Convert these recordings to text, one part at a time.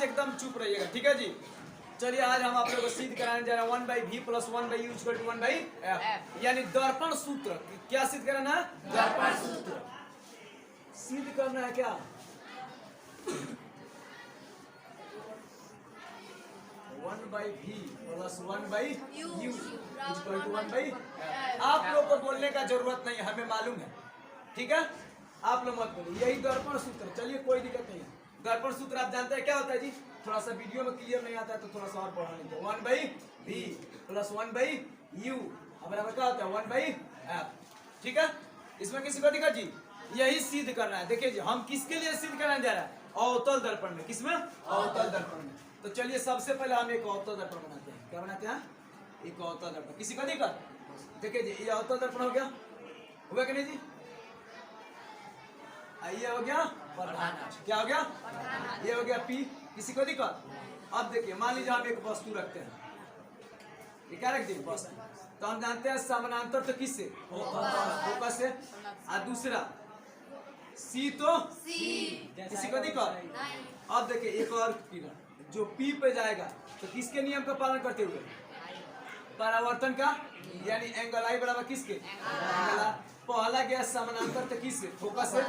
एकदम चुप रहिएगा, ठीक है जी। चलिए आज हम आप लोगों को सिद्ध कराने जा रहे हैं 1/v + 1/u = 1/f, यानी दर्पण सूत्र। क्या सिद्ध कराना है? दर्पण सूत्र सिद्ध करना है। क्या 1/v + 1/u = 1/f। आप लोग को बोलने का जरूरत नहीं, हमें मालूम है, ठीक है। आप लोग मत बोलिए, यही दर्पण सूत्र। चलिए कोई दिक्कत नहीं है। दर्पण सूत्र आप जानते हैं क्या होता है जी? थोड़ा सा वीडियो में क्लियर नहीं आता है तो थोड़ा सा और पढ़ा लेंगे। 1/v + 1/u बराबर क्या होता है? 1/f, ठीक है। इसमें किसी को दिक्कत जी? यही सिद्ध करना है। देखिए जी, हम किसके लिए सिद्ध कराने जा रहे हैं? अवतल दर्पण में। किसमें? अवतल दर्पण में। तो चलिए सबसे पहले हम एक अवतल दर्पण बनाते हैं। क्या बनाते हैं? एक अवतल दर्पण। किसी को दिक्कत? देखिए जी, ये अवतल दर्पण हो गया, हुआ कि नहीं जी? ये हो गया प्रधान अक्ष। क्या हो गया? ये हो गया P। किसी को दिक्कत? अब देखिए, मान लीजिए हम एक वस्तु रखते हैं, ये क्या रख दिए? वस्तु। तो हम जानते हैं समानांतर तो किससे? फोकस से। और दूसरा C तो किसी को दिक्कत? अब देखिए एक और किरण जो P पे जाएगा तो किसके नियम का पालन करते हुए? परावर्तन का, यानी एंगल I बराबर किसके? Angle R। पहला गया समानांतर तो किससे? फोकस से।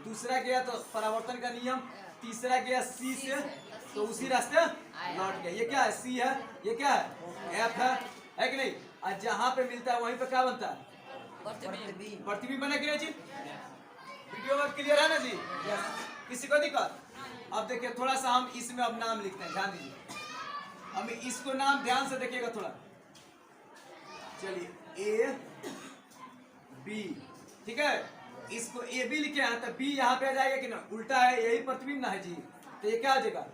दूसरा गया तो परावर्तन का नियम। तीसरा गया C से, तो उसी रास्ते लौट गया। ये क्या है? C है। ये क्या है? F है कि नहीं? और जहाँ पे मिलता है वहीं पे क्या बनता है? प्रतिबिंब बना कि नहीं जी? वीडियो में क्लियर है ना जी? किसी को दिक्कत? अब देखिए थोड़ा सा हम इसमें अब नाम लिखते हैं, ध्यान दीजिए। हम इसको नाम ध्यान से देखिएगा थोड़ा। चलिए A B, ठीक है। इसको A B लिखे हैं तो B यहाँ पे आ जाएगा कि ना? उल्टा है, यही प्रतिबिंब ना है जी। तो ये क्या आ जाएगा?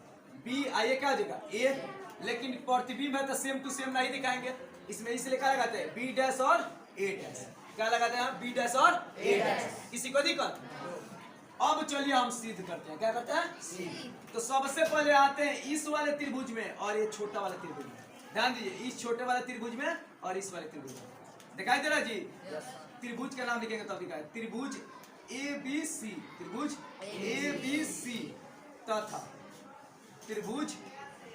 B, आइए क्या आ जाएगा? A। लेकिन प्रतिबिंब है तो सेम टू सेम नहीं दिखाएंगे, इसमें इसलिए क्या लगाते हैं? B' और A'। क्या लगाते हैं? B' और A'। किसी को दिक्कत? अब चलिए हम सिद्ध करते हैं। क्या करते हैं? तो सबसे पहले आते हैं इस वाले त्रिभुज में और ये छोटा वाला त्रिभुज में। ध्यान दीजिए, इस छोटे वाले त्रिभुज में और इस वाले त्रिभुज में। दिखाई दे रहा है जी? त्रिभुज का नाम लिखेंगे तब दिखाए। त्रिभुज ABC, त्रिभुज ABC तथा त्रिभुज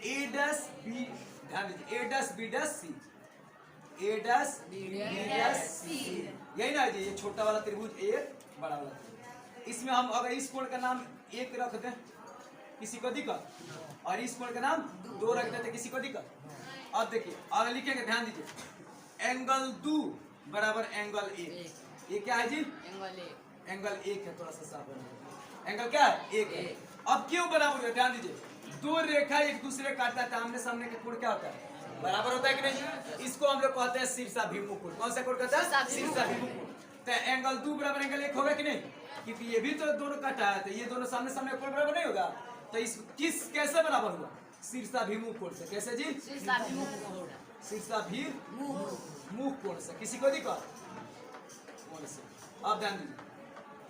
A'B, ध्यान दीजिए, A'(B')C, A'(B')C, यही ना जी? ये छोटा वाला त्रिभुज, एक बड़ा वाला त्रिभुज। इसमें हम अगर इस कोण का नाम 1 रख दें, किसी को दिक्कत? और इस कोण का नाम 2 रख देते, किसी को दिक्कत? अब देखिए आगे लिखेंगे, ध्यान दीजिए। एंगल 2 बराबर एंगल 1। ये क्या है जी? एंगल 1 है। थोड़ा सा साफ है। एंगल क्या है? 1 है। अब क्यों बराबर है? ध्यान दीजिए, दो रेखा एक दूसरे काटता है, आमने सामने का कोण क्या होता है? बराबर होता है कि नहीं? इसको हम लोग कहते हैं शीर्षाभिमुख कोण। कौन सा कोण कहते हैं? शीर्षाभिमुख कोण। तो एंगल 2 बराबर एंगल 1 होगा कि नहीं? क्योंकि ये भी तो दोनों काटा है, तो ये दोनों सामने सामने कोण बराबर नहीं होगा। तो इस किस कैसे बराबर हुआ? शीर्षाभिमुख कोण से। कैसे जी? शीर्षाभिमुख कोण से। किसी को दिक्कत? कोण से। अब ध्यान दीजिए,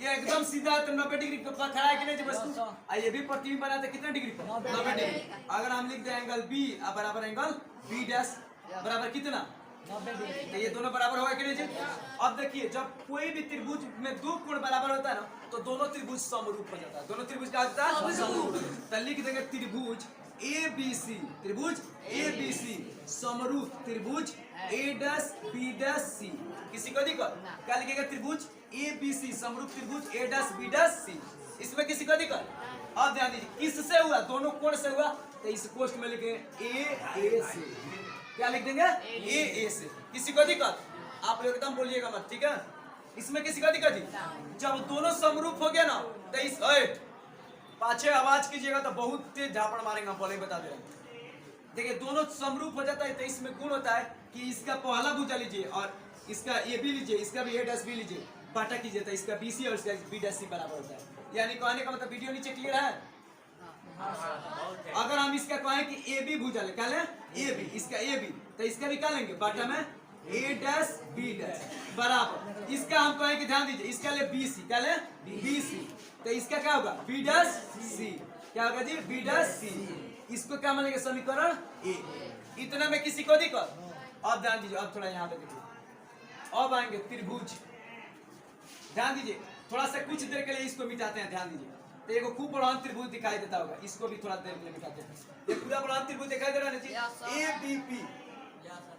ये एकदम सीधा है तो 90 डिग्री पर खड़ा है कि नहीं जी वस्तु? ये भी प्रतिबिंब बना था कितने डिग्री पर? 90 डिग्री। अगर हम लिख दें एंगल B बराबर एंगल B' बराबर कितना? 90 डिग्री। तो ये दोनों बराबर होगा कि नहीं जी? अब देखिए, जब कोई भी त्रिभुज में दो कोण बराबर होता है ना, तो दोनों त्रिभुज समरूप हो जाता है। दोनों त्रिभुज क्या होता है? समरूप। तो लिख देंगे त्रिभुज ABC, त्रिभुज ABC समरूप त्रिभुज A'(B')C। किसी को दिक्कत? क्या लिखेगा? त्रिभुज ABC समरूप त्रिभुज A'(B')C। इसमें किसी को दिक्कत? अब ध्यान दीजिए, किससे हुआ? दोनों कोण से हुआ। तो इस कोष्ठ में लिखेंगे AA से। क्या लिख देंगे? AA से। किसी को दिक्कत? आप लोग एकदम बोलिएगा मत, ठीक है। इसमें किसी को दिक्कत? जब दोनों समरूप हो गया ना, तो इस पाछे आवाज कीजिएगा तो बहुत तेज झापड़ मारेंगे, हम पहले बता दे रहे हैं। देखिए दोनों समरूप हो जाता है तो इसमें गुण होता है कि इसका पहला भुजा लीजिए और इसका A भी लीजिए, इसका भी A'(B' लीजिए, बाटा कीजिए तो इसका BC और इसका B'(C) बराबर होता है। यानी कहने का मतलब, वीडियो नीचे क्लियर है? अगर हम इसका कहें कि AB भुजा ले, क्या लें? AB, इसका AB, तो इसका भी क्या लेंगे? बाटा में A'(B' बराबर। इसका हम कहें कि ध्यान दीजिए, इसका ले BC, क्या ले? BC, तो इसका क्या होगा? B'(C). क्या होगा जी? B'(C). इसको क्या मानेंगे? समीकरण A। इतना में किसी को दिक्कत? अब ध्यान दीजिए, अब थोड़ा यहाँ पे देखिए, अब आएंगे त्रिभुज। ध्यान दीजिए, थोड़ा सा कुछ देर के लिए इसको मिटाते हैं, ध्यान दीजिए। तो एगो खूब बड़ा त्रिभुज दिखाई देता होगा, इसको भी थोड़ा देर में दिखाते हैं। ये पूरा बड़ा त्रिभुज दिखाई दे रहा है जी, ABP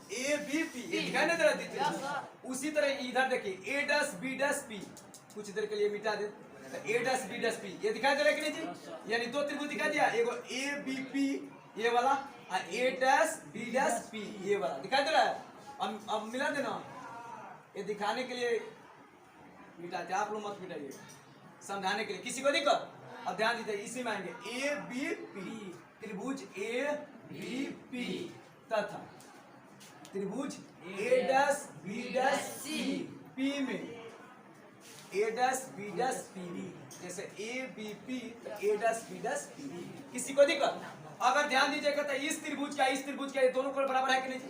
ये दिखाई नहीं दे रहा है। उसी तरह इधर देखिए A dash B dash P, कुछ देर के लिए मिटा दे, A dash B dash P ये दिखाई दे रहा है कि नहीं जी? यानी दो त्रिभुज दिखाई दिया, एगो ABP ये वाला और A dash B dash P ये वाला दिखाई दे रहा है। अब मिला देना, ये दिखाने के लिए मिटाते, आप लोग मत मिटाइए, समझाने के लिए, किसी को दिक्कत। अब ध्यान दीजिए, इसी में आएंगे ABP त्रिभुज ABP तथा त्रिभुज A dash B dash C P में A dash B dash P, जैसे ABP तो A dash B dash P, किसी को दिक्कत। अगर ध्यान दीजिएगा तो इस त्रिभुज का ये दोनों कोण बराबर है कि नहीं?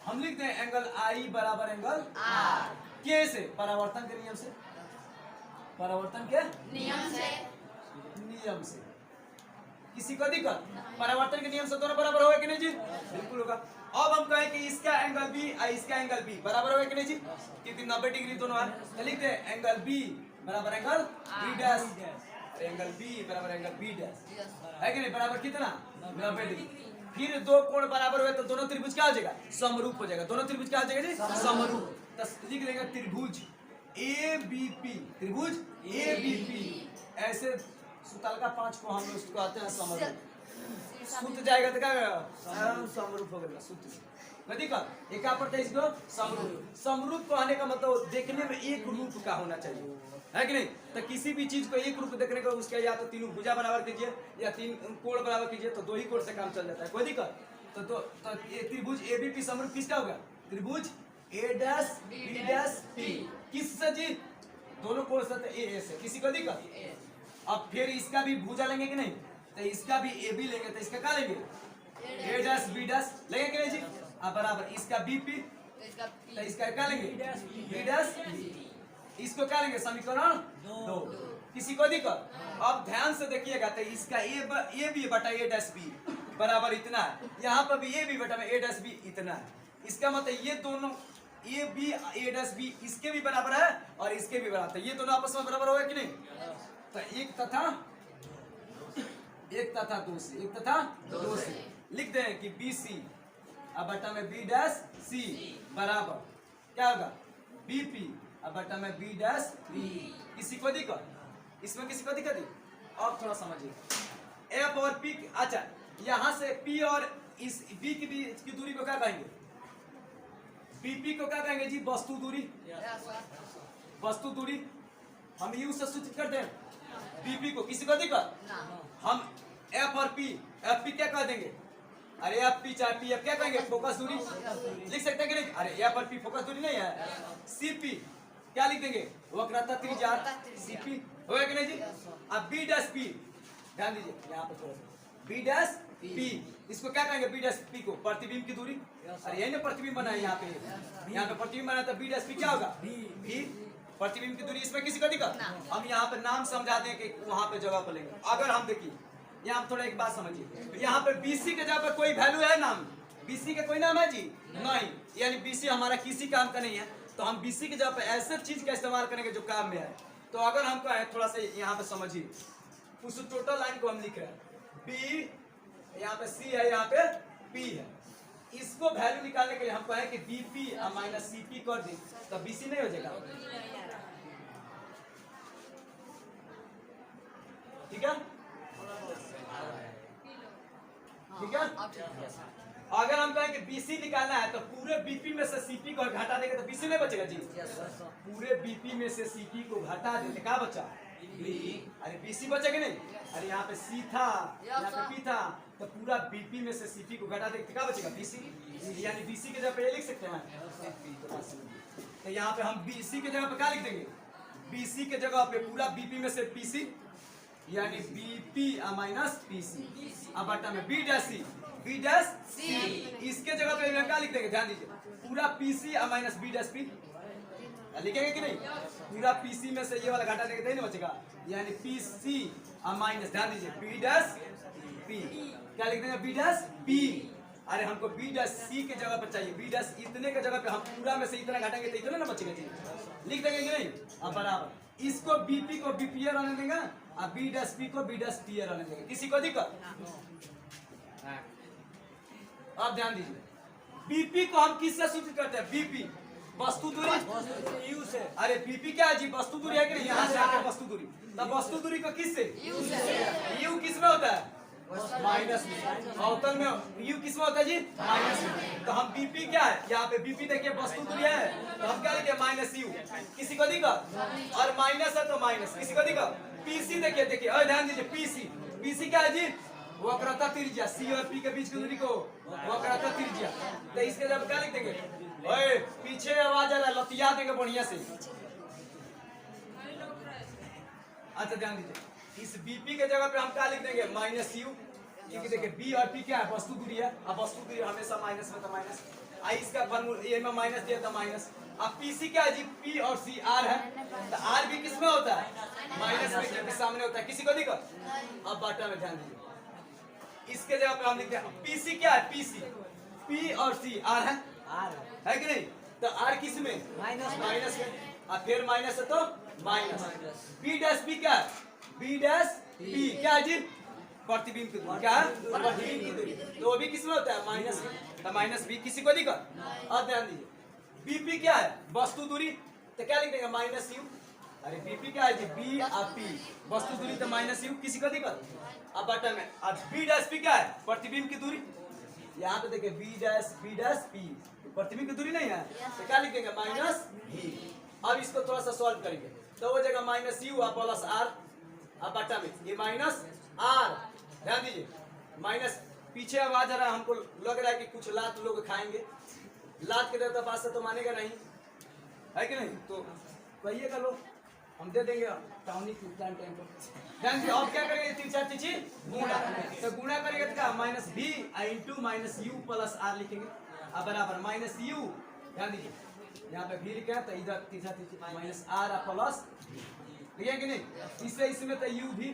हम लिखते हैं एंगल I बराबर एंगल R, कैसे? परावर्तन के नियम से, परावर्तन के नियम से, किसी को दिक्कत? परावर्तन के नियम से दोनों बराबर होगा कि नहीं जी? बिल्कुल होगा। अब हम कहें कि इसका एंगल B और इसका एंगल B बराबर होगा कि नहीं जी? क्योंकि 90 डिग्री दोनों है, तो लिखते हैं एंगल B बराबर angle B dash, angle B बराबर एंगल B डैश, है कि नहीं? बराबर कितना? 90 डिग्री। फिर दो कोण बराबर हुए तो दोनों त्रिभुज क्या हो जाएगा? समरूप हो जाएगा। दोनों त्रिभुज क्या हो जाएगा जी? समरूप। तो लिख देंगे त्रिभुज ABP, त्रिभुज ABP ऐसे सुतल का 5 को हम लोग कहते हैं समरूप। सूत जाएगा तो क्या समरूप हो गया, सूत कदी का एक पड़ता है इसको समरूप। समरूप को आने का मतलब देखने में एक रूप का होना चाहिए, है कि नहीं? तो किसी भी चीज को एक रूप देखने को उसके या तो तीनों भुजा बराबर कीजिए या तीन कोण बराबर कीजिए, तो दो ही कोण से काम चल जाता है, कोई दिक्कत। तो ये त्रिभुज ABP समरूप किसका होगा? त्रिभुज A dash B dash P, किससे जी? दोनों कोण से, A से, किसी को दिक्कत। अब फिर इसका भी भुजा लेंगे कि नहीं? तो इसका भी AB लेंगे, तो इसका क्या लेंगे? A डैश B डैश लेंगे कि नहीं जी? अब बराबर इसका BP, तो इसका क्या लेंगे? B डैश P, इसको क्या लेंगे? समीकरण 2, किसी को दिक्कत। अब ध्यान से देखिएगा, तो इसका AB बटा A डैश B बराबर इतना है, यहाँ पर भी AB बटा A डैश B इतना है। इसका मतलब ये दोनों AB A डैश B इसके भी बराबर है और इसके भी बराबर है, ये दोनों आपस में बराबर होगा कि नहीं? तो एक तथा दो से लिख दें कि BC अब बटा में B डैश C बराबर क्या होगा? BP अब बटा में B डैश B, किसी को दिक्कत? इसमें किसी को दिक्कत? अब थोड़ा समझिए, F और P, अच्छा यहाँ से P और इस B की बीच की दूरी को क्या कहेंगे? BP को क्या कहेंगे जी? वस्तु दूरी। वस्तु दूरी हम U से सूचित करते हैं, BP को, किसी को दिक्कत? हम F और P, FP क्या कह देंगे? अरे FP चाहे PF क्या कहेंगे? फोकस दूरी लिख सकते हैं कि नहीं? अरे F और P फोकस दूरी नहीं है। CP क्या लिख देंगे? वक्रता त्रिज्या CP, होगा कि नहीं जी? अब B डैश P, ध्यान दीजिए यहाँ पे थोड़ा सा, B डैश P, इसको क्या कहेंगे? B डैश P को प्रतिबिंब की दूरी। अरे यही ना प्रतिबिंब बना है, यहाँ पे प्रतिबिंब बना, तो B डैश P क्या होगा? B प्रतिबिंब की दूरी। इसमें किसी को दिक्कत? हम यहाँ पे नाम समझा दें कि वहां पे जगह पर लेंगे। अगर हम देखिए यहाँ थोड़ा एक बात समझिए, यहाँ पे BC के जगह पे कोई वैल्यू है? नाम BC का कोई नाम है जी? नहीं, यानी BC हमारा किसी काम का नहीं है, तो हम BC की जगह पे ऐसे चीज का इस्तेमाल करेंगे जो काम में है। तो अगर हम कहें, थोड़ा सा यहाँ पे समझिए, उस टोटल लाइन को हम लिख रहे हैं B, यहाँ पे C है, यहाँ पे P है, इसको वैल्यू निकालने के लिए हम कहें कि BP माइनस CP कर दें, तो BC नहीं हो जाएगा? ठीक है, ठीक है। अगर हम कहें कि BC निकालना है तो पूरे BP में से CP को घटा देंगे तो BC नहीं बचेगा जी? पूरे BP में से CP को घटा देंगे, क्या बचा? अरे BC बचेगा नहीं? अरे यहाँ पे C था, यहाँ पे P था, तो पूरा BP में से CP को घटा देंगे, क्या बचेगा? BC, यानी BC के जगह पे ये लिख सकते हैं। तो यहाँ पे हम BC के जगह पे क्या लिख देंगे? BC के जगह पे पूरा BP में से PC, यानी BP माइनस PC, अब बटा में B डैश C, इसके जगह पे क्या लिख देंगे? ध्यान दीजिए, पूरा PC minus B dash P लिखेंगे कि नहीं? पूरा PC में से ये वाला घटा देंगे, नहीं बचेगा, यानी PC माइनस, ध्यान दीजिए, B डैश P, क्या लिख देंगे? B dash P। अरे हमको B डैश C के जगह पर चाहिए, B डैश इतने के जगह पे हम पूरा में से इतना घटाएंगे तो इतना ना बचेगा जी, लिख देंगे कि नहीं? अब बराबर इसको BP को BPA रहने देंगे अब बी डैश पी को बी डैश टी रहने देंगे, किसी को दिक्कत? आप ध्यान दीजिए, बीपी को हम किससे सूचित करते हैं? बीपी वस्तु दूरी यू से। अरे बीपी क्या है जी? वस्तु दूरी है कि नहीं? यहाँ से आकर वस्तु दूरी, तब वस्तु दूरी को किससे? यू किस में होता है? माइनस में। अवतल में यू किस में होता है जी? माइनस में। तो हम बीपी क्या है? यहाँ पे बीपी देखिए वस्तु दूरी है, तो हम क्या लिखे? Minus you. किसी को दिक्कत? और माइनस है तो माइनस, किसी को दिक्कत? पीसी देखिए, देखिए और ध्यान दीजिए, पीसी पीसी क्या है जी? वक्रता त्रिज्या, सी और पी के बीच की दूरी को वक्रता त्रिज्या। तो इसके जब क्या लिख देंगे? ओए पीछे आवाज आ रहा है, लतिया देंगे बढ़िया से। अच्छा ध्यान दीजिए, इस बीपी के जगह पे हम क्या लिख देंगे? माइनस यू, क्योंकि देखिए बी और पी क्या है? वस्तु दूरी है। अब वस्तु दूरी हमेशा माइनस में, तो माइनस आई इसका फॉर्मूला ये में माइनस दिया था माइनस। अब पीसी क्या है जी? पी और सी आर है, तो आर भी किस में होता है? माइनस में, क्योंकि सामने होता है, किसी को दिक्कत? अब बाटा में ध्यान दीजिए, इसके जगह पे हम लिखते हैं पीसी क्या है? पीसी पी और सी आर है कि नहीं? तो आर किस में? माइनस में। और फिर माइनस है तो माइनस। बी डैश पी क्या है? बी डैश पी क्या है जी? प्रतिबिंब की दूरी। क्या है? प्रतिबिंब की दूरी। तो वो भी किस में होता है? माइनस में, तो माइनस बी, किसी को दिक्कत? अब ध्यान दीजिए, बीपी क्या है? वस्तु दूरी, तो क्या लिख देंगे? Minus you. अरे बीपी क्या है जी? बी और पी वस्तु दूरी, तो माइनस यू, किसी को दिक्कत? अब बटन में अब बी डैश पी क्या है? प्रतिबिंब की दूरी। यहाँ पे देखिए बी डैश पी प्रतिबिंब की दूरी नहीं है, तो क्या लिखेंगे? माइनस भी। अब इसको थोड़ा सा सॉल्व करेंगे, तो वो जगह माइनस यू और प्लस आर। अब बटा में ये माइनस आर, ध्यान दीजिए माइनस, पीछे आवाज आ रहा है, हमको लग रहा है कि कुछ लात लोग खाएंगे। लात के देवता पास से तो मानेगा नहीं, है कि नहीं? तो कहिएगा लोग, हम दे देंगे टाउनी प्लान टाइम पर। ध्यान दीजिए, अब क्या करेंगे? तीन चार चीज गुणा, तो गुणा करेंगे तो क्या? Minus B into minus U plus R लिखेंगे। अब बराबर माइनस यू, ध्यान दीजिए यहाँ पे भी लिखा है, तो इधर तीसरा चीज माइनस आर प्लस, ठीक है कि नहीं? इससे इसमें तो यू भी,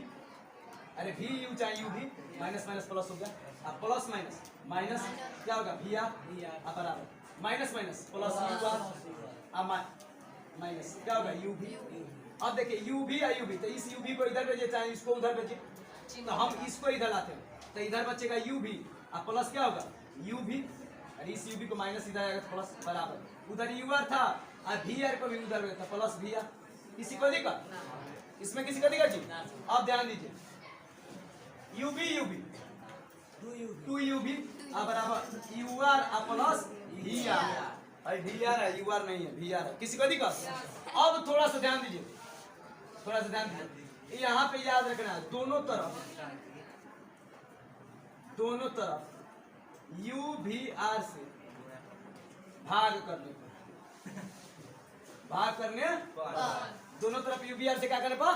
अरे भी यू चाहे यू भी, माइनस माइनस प्लस हो गया। अब प्लस माइनस माइनस क्या होगा? भी आर बराबर minus minus plus U R, minus क्या होगा? यू भी। अब देखिए यू भी या यू भी, तो इस यू भी को इधर भेजिए, चाहे इसको उधर भेजिए, तो हम इसको इधर लाते हैं, तो इधर बचेगा यू भी, अब प्लस क्या होगा? यू भी, और इस यू भी को माइनस इधर आएगा तो प्लस बराबर, उधर यू आर था और भी आर को भी उधर भेजा प्लस भी आर, किसी को दिक्कत? इसमें किसी को दिक्कत जी? अब ध्यान दीजिए, यू भी टू यू भी बराबर यू आर प्लस भी आर, अरे भी आर है, यू आर नहीं है, भी आर है, किसी को दिक्कत? अब थोड़ा सा ध्यान दीजिए, थोड़ा सा ध्यान दीजिए, यहाँ पे याद रखना है दोनों तरफ यू भी आर से भाग करने दोनों तरफ यू भी आर से क्या करने पर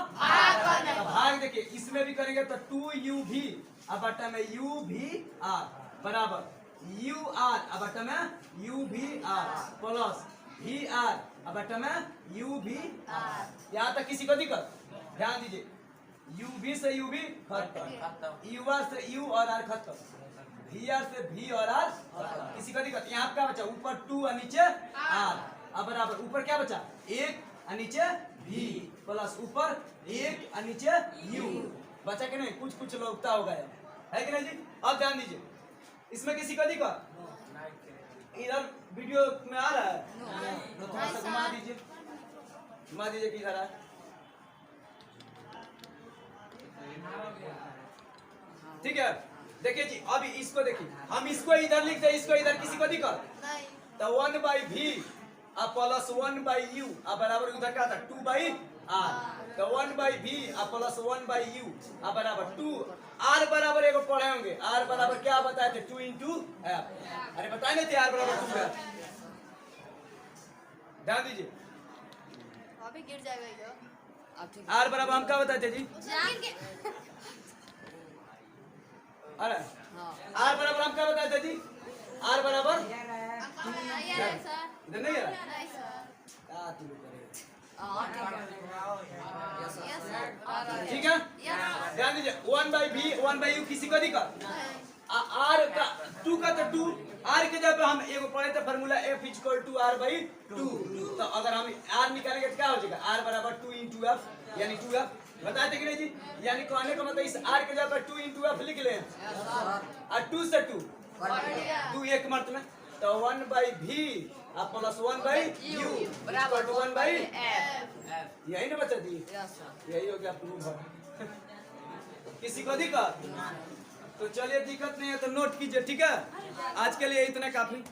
भाग। देखिए इसमें भी करेंगे तो टू यू भी अब बटा में यू भी आर बराबर यू आर अब बटा में यू भी आर प्लस भी आर अब बटा में यू भी आर। यहाँ तक किसी को दिक्कत? ध्यान दीजिए, यू भी से यू भी खत्म, यू आर से यू और आर खत्म, भी आर से भी और आर खत्म, किसी को दिक्कत? यहाँ क्या बचा? ऊपर टू और नीचे आर अब बराबर ऊपर क्या बचा? एक और नीचे भी प्लस ऊपर एक और नीचे यू बचा कि नहीं? कुछ लोगता होगा है कि नहीं जी? अब ध्यान दीजिए, इसमें किसी को दिक्कत? इधर वीडियो में आ रहा है तो थोड़ा सा घुमा दीजिए कि इधर है। ठीक है, देखिए जी, अभी इसको देखिए, हम इसको इधर लिखते हैं, इसको इधर, किसी को दिक्कत? तो 1/v प्लस 1/u बराबर उधर क्या था? 2/r, तो 1/v प्लस 1/u बराबर 2 r बराबर एगो पढ़े होंगे, r बराबर क्या बताए थे? 2 × f। अरे बताए नहीं थे r बराबर 2f? ध्यान दीजिए, अभी गिर जाएगा इधर। r बराबर हम क्या बताए थे जी? अरे r बराबर हम क्या बताए थे जी? r बराबर इधर नहीं है ठीक है, ध्यान दीजिए 1/v 1/u किसी को दिक्कत? r का 2 का तो 2 r के जगह पे हम एगो पढ़े थे फार्मूला f = r/2, तो अगर हम r निकालेंगे तो क्या हो जाएगा? r बराबर 2 × f यानी 2f, बताए थे कि नहीं जी? यानी कहने का मतलब इस आर के जगह पर 2 into f लिख लें और 2 से 2 2 एक मर्त में तो 1 by v और प्लस 1 by u बराबर 1 by f। यही ना बच्चा जी? यही हो गया प्रूफ। किसी को दिक्कत? तो चलिए दिक्कत नहीं है तो नोट कीजिए, ठीक है? आज के लिए इतना काफी।